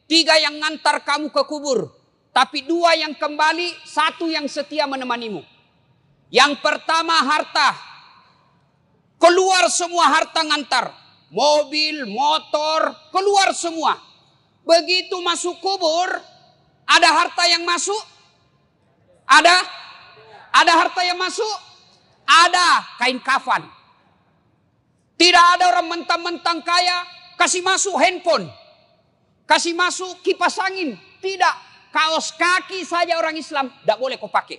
3 yang ngantar kamu ke kubur. Tapi 2 yang kembali, 1 yang setia menemanimu. Yang pertama harta. Keluar semua harta ngantar. Mobil, motor, keluar semua. Begitu masuk kubur, ada harta yang masuk? Ada harta yang masuk? Ada kain kafan. Tidak ada orang mentang-mentang kaya kasih masuk handphone, kasih masuk kipas angin. Tidak, kaos kaki saja orang Islam tidak boleh kau pakai.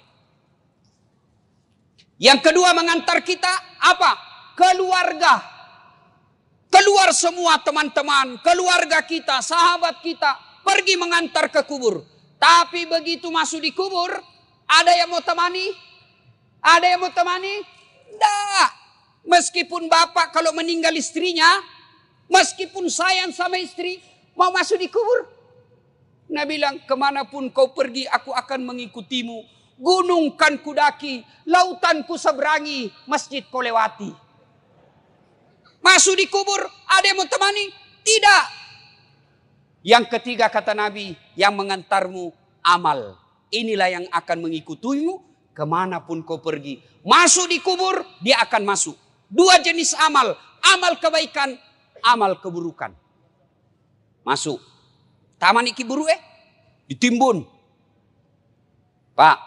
Yang kedua mengantar kita apa? Keluarga. Keluar semua teman-teman, keluarga kita, sahabat kita pergi mengantar ke kubur. Tapi begitu masuk di kubur, ada yang mau temani? Ada yang mau temani? Tidak. Meskipun bapak kalau meninggal istrinya, meskipun sayang sama istri, mau masuk di kubur. Nabi bilang, kemanapun kau pergi, aku akan mengikutimu. Gunung kan kudaki, lautan ku seberangi, masjid kau lewati. Masuk di kubur, ada yang mau temani? Tidak. Yang ketiga kata Nabi, yang mengantarmu amal. Inilah yang akan mengikutimu kemanapun kau pergi. Masuk di kubur, dia akan masuk. 2 jenis amal. Amal kebaikan, amal keburukan. Masuk. Taman iki buru ditimbun. Pak,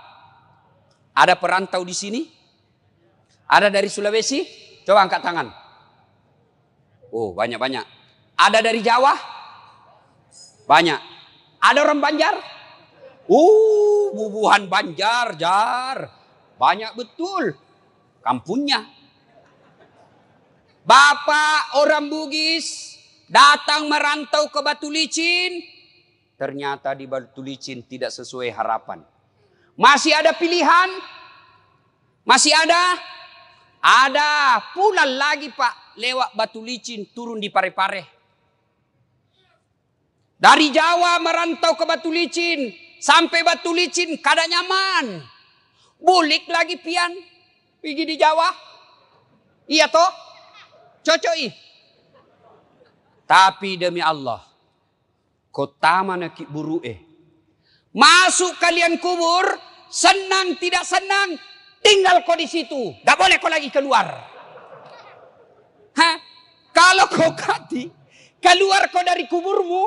ada perantau di sini? Ada dari Sulawesi? Coba angkat tangan. Oh, banyak-banyak. Ada dari Jawa? Banyak. Ada orang Banjar? Bubuhan Banjar, Jar. Banyak betul. Kampungnya. Bapak orang Bugis datang merantau ke Batu Licin. Ternyata di Batu Licin tidak sesuai harapan. Masih ada pilihan? Masih ada? Ada. Pulang lagi Pak. Lewat Batu Licin, turun di Parepare. Dari Jawa merantau ke Batu Licin. Sampai Batu Licin kada nyaman. Bulik lagi pian. Pergi di Jawa. Iya toh? Cocok. Tapi demi Allah. Kota mana ki buru masuk kalian kubur. Senang tidak senang. Tinggal kau di situ. Gak boleh kau lagi keluar. Kalau kau keluar kau dari kuburmu,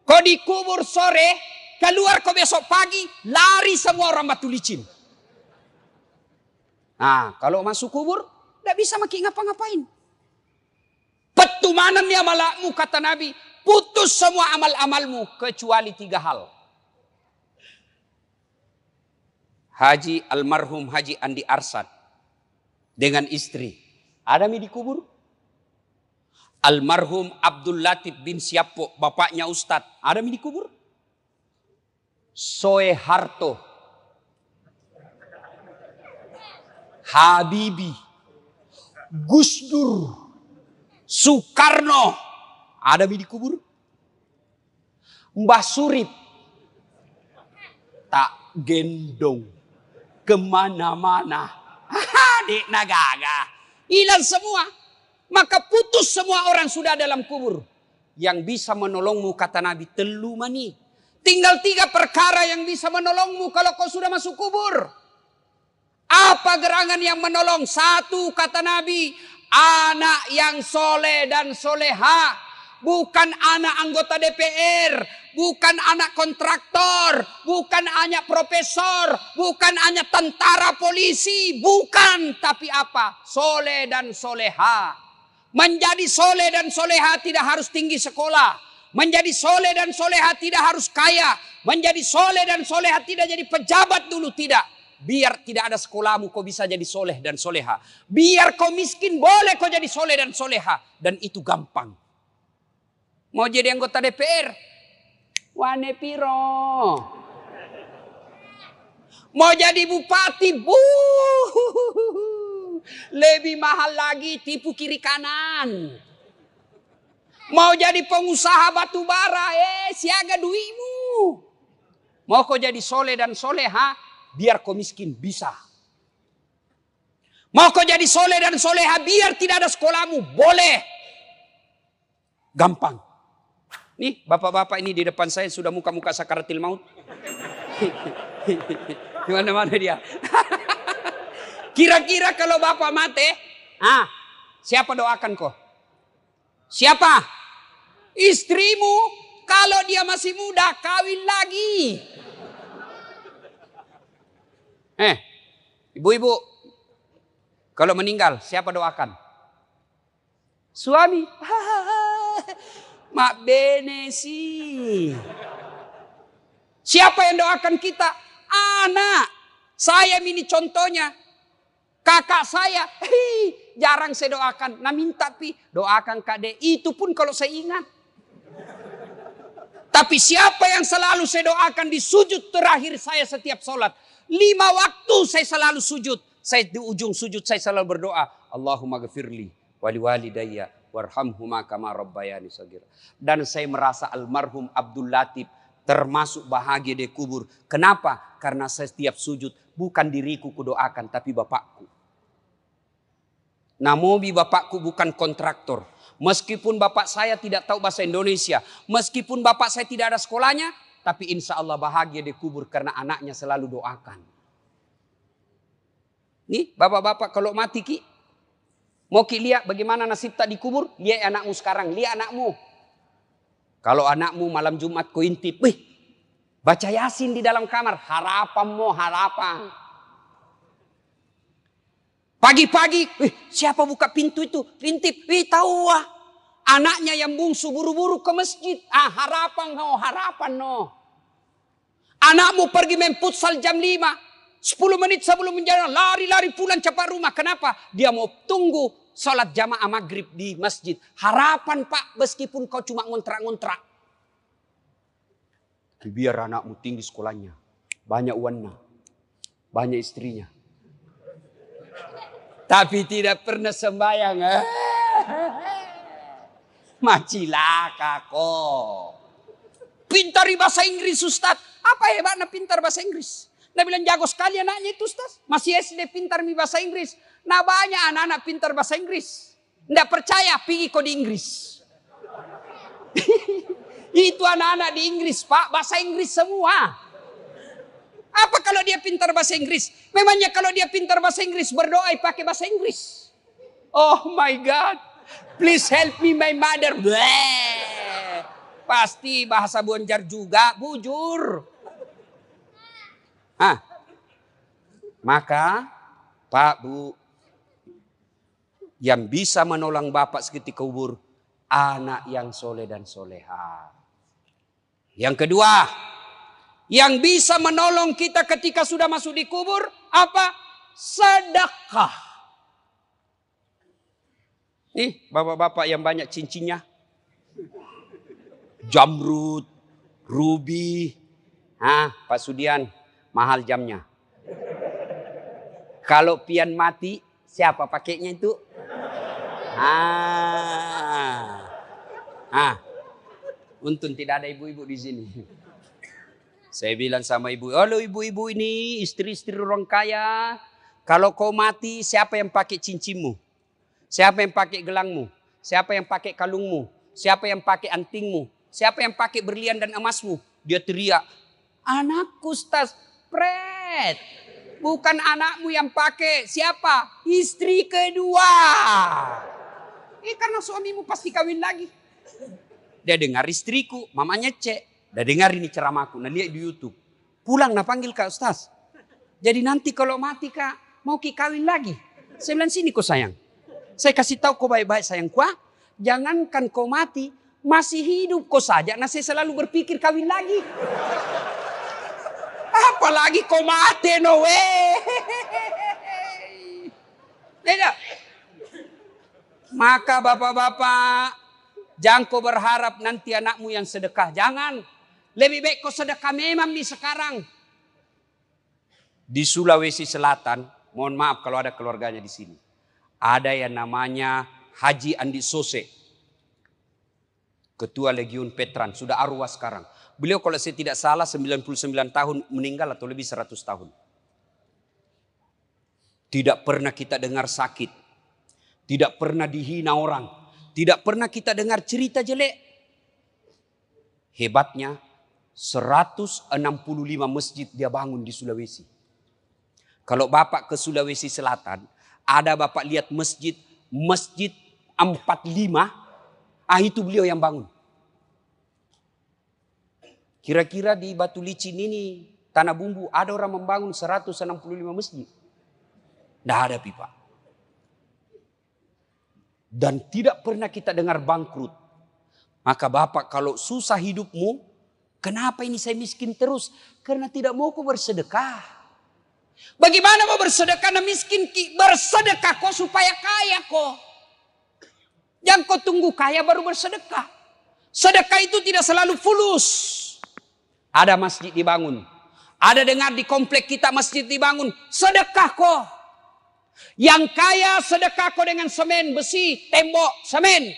kau dikubur sore, keluar kau besok pagi, lari semua orang Batu Licin. Nah, kalau masuk kubur, tidak bisa makin ngapa-ngapain. Petumanan ya malakmu, kata Nabi, putus semua amal-amalmu, kecuali 3 hal. Haji almarhum Haji Andi Arsad dengan istri, ada mi di kubur? Almarhum Abdul Latif bin Siapo, bapaknya Ustadz, ada mi di kubur? Soeharto, Habibie, Gus Dur, Soekarno, ada mi di kubur? Mbah Surip, tak gendong kemana-mana. Dek nagaga, hilang semua. Maka putus semua orang sudah dalam kubur. Yang bisa menolongmu kata Nabi telu mani. Tinggal 3 perkara yang bisa menolongmu kalau kau sudah masuk kubur. Apa gerangan yang menolong? 1 kata Nabi, anak yang soleh dan soleha. Bukan anak anggota DPR, bukan anak kontraktor, bukan anak profesor, bukan anak tentara polisi, bukan. Tapi apa? Soleh dan soleha. Menjadi soleh dan soleha tidak harus tinggi sekolah. Menjadi soleh dan soleha tidak harus kaya. Menjadi soleh dan soleha tidak jadi pejabat dulu, tidak. Biar tidak ada sekolahmu kau bisa jadi soleh dan soleha. Biar kau miskin boleh kau jadi soleh dan soleha. Dan itu gampang. Mau jadi anggota DPR? Wane piro. Mau jadi bupati? Lebih mahal lagi, tipu kiri kanan. Mau jadi pengusaha batu bara, siaga duitmu. Mau kau jadi soleh dan soleha, biar kau miskin bisa. Mau kau jadi soleh dan soleha, biar tidak ada sekolahmu, boleh. Gampang. Nih, bapak-bapak ini di depan saya sudah muka-muka sakaratil maut. Di mana-mana dia. Kira-kira kalau bapak mati, siapa doakan kau? Siapa? Istrimu. Kalau dia masih muda, kawin lagi. Ibu-ibu, kalau meninggal, siapa doakan? Suami. Mak bene sih. Siapa yang doakan kita? Anak. Saya ini contohnya. Kakak saya, jarang saya doakan. Nah minta doakan Kak De. Itu pun kalau saya ingat. Tapi siapa yang selalu saya doakan di sujud terakhir saya setiap sholat. 5 waktu saya selalu sujud. Saya di ujung sujud saya selalu berdoa. Allahumma ghafirli wali walidayya warhamhuma kama rabbayani shaghira. Dan saya merasa almarhum Abdul Latif termasuk bahagia di kubur. Kenapa? Karena saya setiap sujud bukan diriku kudoakan tapi bapakku. Namobi bapakku bukan kontraktor. Meskipun bapak saya tidak tahu bahasa Indonesia. Meskipun bapak saya tidak ada sekolahnya. Tapi insya Allah bahagia di kubur karena anaknya selalu doakan. Nih bapak-bapak kalau mati ki. Mau ki lihat bagaimana nasib tak dikubur. Lihat anakmu sekarang. Lihat anakmu. Kalau anakmu malam Jumat kau intip. Baca Yasin di dalam kamar. Harapan mo harapan. Pagi-pagi, siapa buka pintu itu? Rintip, tahu ah. Anaknya yang bungsu buru-buru ke masjid. Harapan no. Anakmu pergi main futsal jam 5. 10 menit sebelum menjalan, lari-lari pulang cepat rumah. Kenapa? Dia mau tunggu sholat jamaah maghrib di masjid. Harapan Pak, meskipun kau cuma ngontrak-ngontrak. Biar anakmu tinggi sekolahnya. Banyak uangnya. Banyak istrinya. Tapi tidak pernah sembahyang. Macilaka kok. Pintar bahasa Inggris Ustaz. Apa hebatnya pintar bahasa Inggris? Nah bilang jago sekali anaknya itu Ustaz. Masih SD pintar bahasa Inggris. Nah banyak anak-anak pintar bahasa Inggris. Nggak percaya pergi kok di Inggris. Itu anak-anak di Inggris Pak. Bahasa Inggris semua. Apa kalau dia pintar bahasa Inggris? Memangnya kalau dia pintar bahasa Inggris berdoa pakai bahasa Inggris? Oh my God. Please help me my mother. Bleh. Pasti bahasa Bonjar juga. Bujur. Maka Pak Bu. Yang bisa menolong Bapak seketika kubur. Anak yang soleh dan soleha. Yang kedua. Yang bisa menolong kita ketika sudah masuk di kubur. Apa? Sedekah. Nih bapak-bapak yang banyak cincinnya. Jamrud. Ruby. Pak Sudian. Mahal jamnya. Kalau pian mati. Siapa pakainya itu? Untung tidak ada ibu-ibu di sini. Saya bilang sama ibu, halo ibu-ibu ini istri-istri orang kaya. Kalau kau mati siapa yang pakai cincinmu? Siapa yang pakai gelangmu? Siapa yang pakai kalungmu? Siapa yang pakai antingmu? Siapa yang pakai berlian dan emasmu? Dia teriak, anakku Ustaz, pret. Bukan anakmu yang pakai, siapa? Istri kedua. Karena suamimu pasti kawin lagi. Dia dengar istriku, mamanya cek. Dah dengar ini ceramahku, nah lihat di YouTube. Pulang nah panggil Kak Ustaz. Jadi nanti kalau mati Kak, mau kawin lagi. Saya bilang sini kau sayang. Saya kasih tahu kau baik-baik sayangku. Jangankan kau mati, masih hidup kau saja. Nah saya selalu berpikir kawin lagi. Apalagi kau mati no way. Tidak. Maka bapak-bapak, jangan kau berharap nanti anakmu yang sedekah. Jangan. Lebih baik kau sedekah memang nih sekarang. Di Sulawesi Selatan, mohon maaf kalau ada keluarganya di sini. Ada yang namanya Haji Andi Sose. Ketua Legiun Petran, sudah arwah sekarang. Beliau kalau saya tidak salah 99 tahun meninggal atau lebih 100 tahun. Tidak pernah kita dengar sakit. Tidak pernah dihina orang. Tidak pernah kita dengar cerita jelek. Hebatnya 165 masjid dia bangun di Sulawesi. Kalau Bapak ke Sulawesi Selatan, ada Bapak lihat masjid 45, itu beliau yang bangun. Kira-kira di Batu Licin ini, Tanah Bumbu, ada orang membangun 165 masjid? Tidak ada, Pak. Dan tidak pernah kita dengar bangkrut. Maka Bapak kalau susah hidupmu, kenapa ini saya miskin terus? Karena tidak mau kau bersedekah. Bagaimana mau bersedekah dan miskin? Bersedekah kau supaya kaya kau. Jangan kau tunggu kaya baru bersedekah. Sedekah itu tidak selalu fulus. Ada masjid dibangun. Ada dengar di komplek kita masjid dibangun. Sedekah kau. Yang kaya sedekah kau dengan semen, besi, tembok, semen.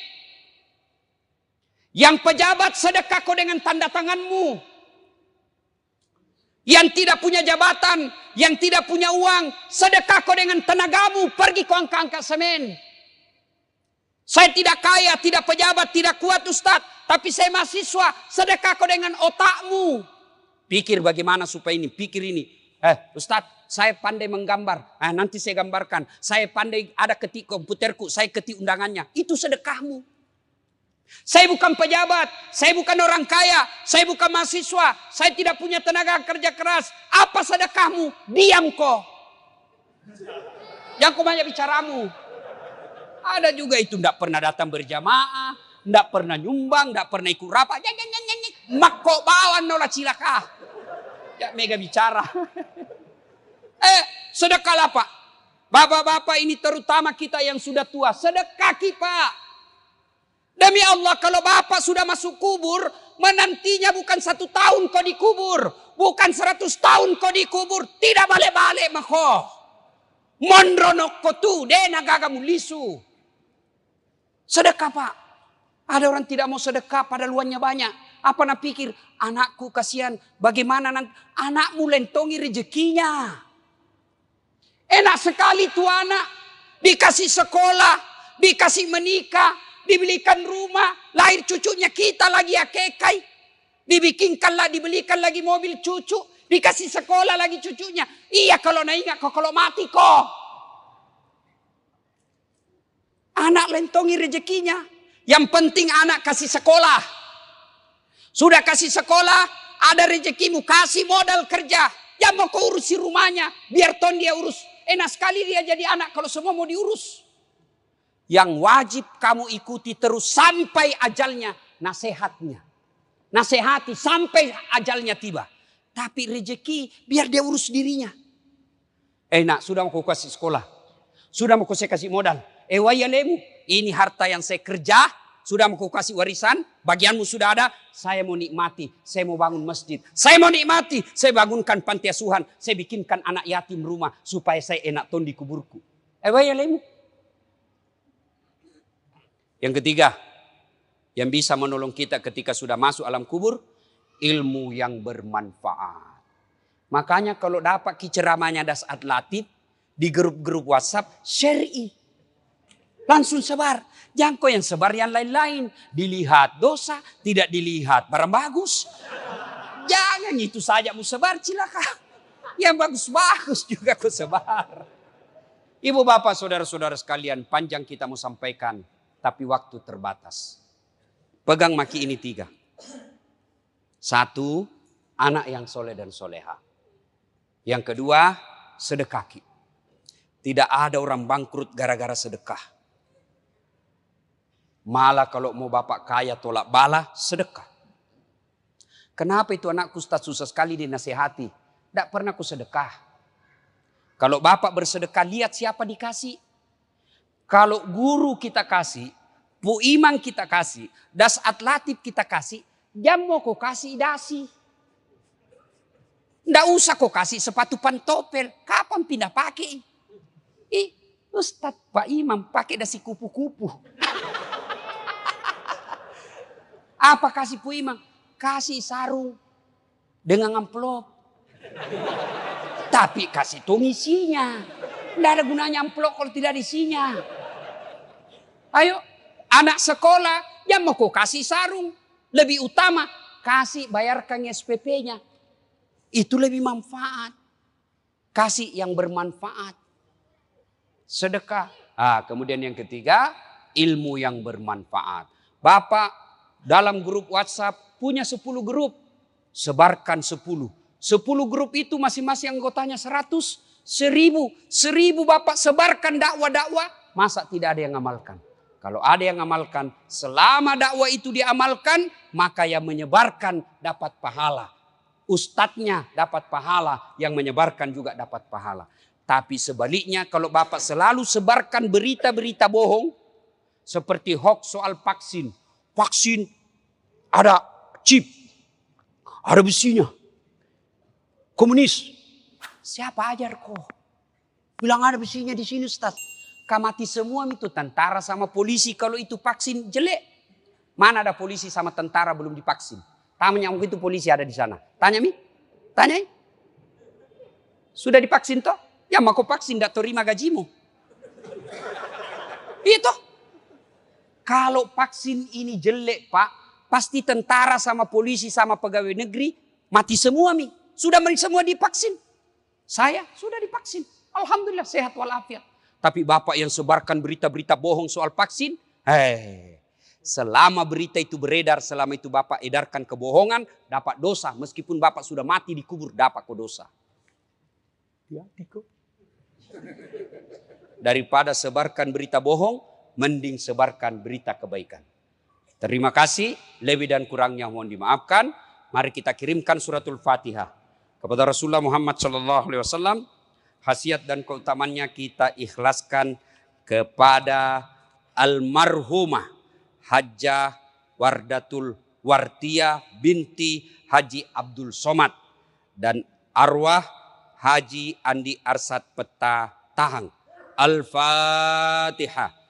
Yang pejabat sedekah kau dengan tanda tanganmu. Yang tidak punya jabatan, yang tidak punya uang, sedekah kau dengan tenagamu. Pergi kau angkat semen. Saya tidak kaya, tidak pejabat, tidak kuat Ustaz. Tapi saya mahasiswa, sedekah kau dengan otakmu. Pikir bagaimana supaya ini, pikir ini. Ustaz, saya pandai menggambar. Nanti saya gambarkan. Saya pandai ada ketik komputerku, saya ketik undangannya. Itu sedekahmu. Saya bukan pejabat, saya bukan orang kaya, saya bukan mahasiswa, saya tidak punya tenaga kerja keras. Apa sedekahmu? Diam kau. Jangan kau banyak bicaramu. Ada juga itu tidak pernah datang berjamaah, tidak pernah nyumbang, tidak pernah ikut rapat. Mak kok bawa nolah cilaka. Ya mega bicara. Sedekahlah Pak. Bapak-bapak ini terutama kita yang sudah tua. Sedekah Pak. Demi Allah kalau Bapak sudah masuk kubur. Menantinya bukan 1 tahun kau dikubur. Bukan 100 tahun kau dikubur. Tidak balik-balik mako. Mondronok kau tu. Dena gagamu lisu. Sedekah Pak. Ada orang tidak mau sedekah pada luannya banyak. Apa nak pikir? Anakku kasihan. Bagaimana nanti? Anakmu lentongi rezekinya. Enak sekali tuh anak. Dikasih sekolah. Dikasih menikah. Dibelikan rumah. Lahir cucunya kita lagi akekai. Dibelikan lagi mobil cucu. Dikasih sekolah lagi cucunya. Iya kalau nak ingat kok. Kalau mati kok. Anak lentongi rezekinya. Yang penting anak kasih sekolah. Sudah kasih sekolah, ada rezekimu, kasih modal kerja. Jangan mau kau urusi rumahnya, biar ton dia urus. Enak sekali dia jadi anak kalau semua mau diurus. Yang wajib kamu ikuti terus sampai ajalnya, nasihatnya. Nasihati sampai ajalnya tiba. Tapi rezeki biar dia urus dirinya. Nak, sudah mau kau kasih sekolah. Sudah mau kau saya kasih modal. Wayalemu, ini harta yang saya kerja. Sudah mau kasih warisan, bagianmu sudah ada, saya mau nikmati, saya mau bangun masjid. Saya mau nikmati, saya bangunkan panti asuhan, saya bikinkan anak yatim rumah, supaya saya enak ton di kuburku. Yang ketiga, yang bisa menolong kita ketika sudah masuk alam kubur, ilmu yang bermanfaat. Makanya kalau dapat ceramahnya Das Atlatif, di grup-grup WhatsApp, share. Langsung sebar. Jangan kau yang sebar yang lain-lain. Dilihat dosa, tidak dilihat barang bagus. Jangan itu saja mau sebar cilaka. Yang bagus-bagus juga kau sebar. Ibu bapak saudara-saudara sekalian, panjang kita mau sampaikan. Tapi waktu terbatas. Pegang maki ini 3. 1, anak yang soleh dan soleha. Yang kedua, sedekah. Tidak ada orang bangkrut gara-gara sedekah. Malah kalau mau bapak kaya tolak bala, sedekah. Kenapa itu anakku Ustaz susah sekali dinasihati? Tidak pernah ku sedekah. Kalau bapak bersedekah, lihat siapa dikasih. Kalau guru kita kasih, Bu Imam kita kasih, Das Atlatif kita kasih, jam mau kau kasih dasi. Tidak usah kau kasih sepatu pantopel. Kapan pindah pakai? Ustaz Pak Imam pakai dasi kupu-kupu. Apa kasih Bu Imam? Kasih sarung dengan amplop. Tapi kasih tong isinya. Tidak ada gunanya amplop kalau tidak isinya. Ayo, anak sekolah yang mau kau kasih sarung. Lebih utama kasih bayarkan SPP-nya. Itu lebih manfaat. Kasih yang bermanfaat. Sedekah. Kemudian yang ketiga, ilmu yang bermanfaat. Bapak dalam grup WhatsApp punya 10 grup. Sebarkan 10. 10 grup itu masing-masing anggotanya 100, 1000. 1000 Bapak sebarkan dakwah-dakwah. Masa tidak ada yang amalkan? Kalau ada yang amalkan, selama dakwah itu diamalkan, maka yang menyebarkan dapat pahala. Ustadznya dapat pahala, yang menyebarkan juga dapat pahala. Tapi sebaliknya kalau Bapak selalu sebarkan berita-berita bohong, seperti hoax soal vaksin. Vaksin ada chip, ada besinya. Komunis. Siapa ajar kok? Bilang ada besinya di sini Ustaz. Mati semua itu tentara sama polisi kalau itu vaksin jelek. Mana ada polisi sama tentara belum divaksin? Tanya itu polisi ada di sana. Tanya Mi. Tanya. Sudah divaksin toh? Ya mau vaksin tidak terima gajimu. Itu. Kalau vaksin ini jelek Pak. Pasti tentara sama polisi sama pegawai negeri mati semua Mi. Sudah semua divaksin. Saya sudah divaksin. Alhamdulillah sehat walafiat. Tapi Bapak yang sebarkan berita-berita bohong soal vaksin. Selama berita itu beredar, selama itu Bapak edarkan kebohongan, dapat dosa. Meskipun Bapak sudah mati dikubur, dapat dosa. Daripada sebarkan berita bohong, mending sebarkan berita kebaikan. Terima kasih, lebih dan kurangnya mohon dimaafkan. Mari kita kirimkan suratul Fatihah kepada Rasulullah Muhammad SAW. Khasiat dan keutamannya kita ikhlaskan kepada almarhumah Hajjah Wardatul Wartiyah binti Haji Abdul Somad dan arwah Haji Andi Arsad Peta Tahang. Al-Fatihah.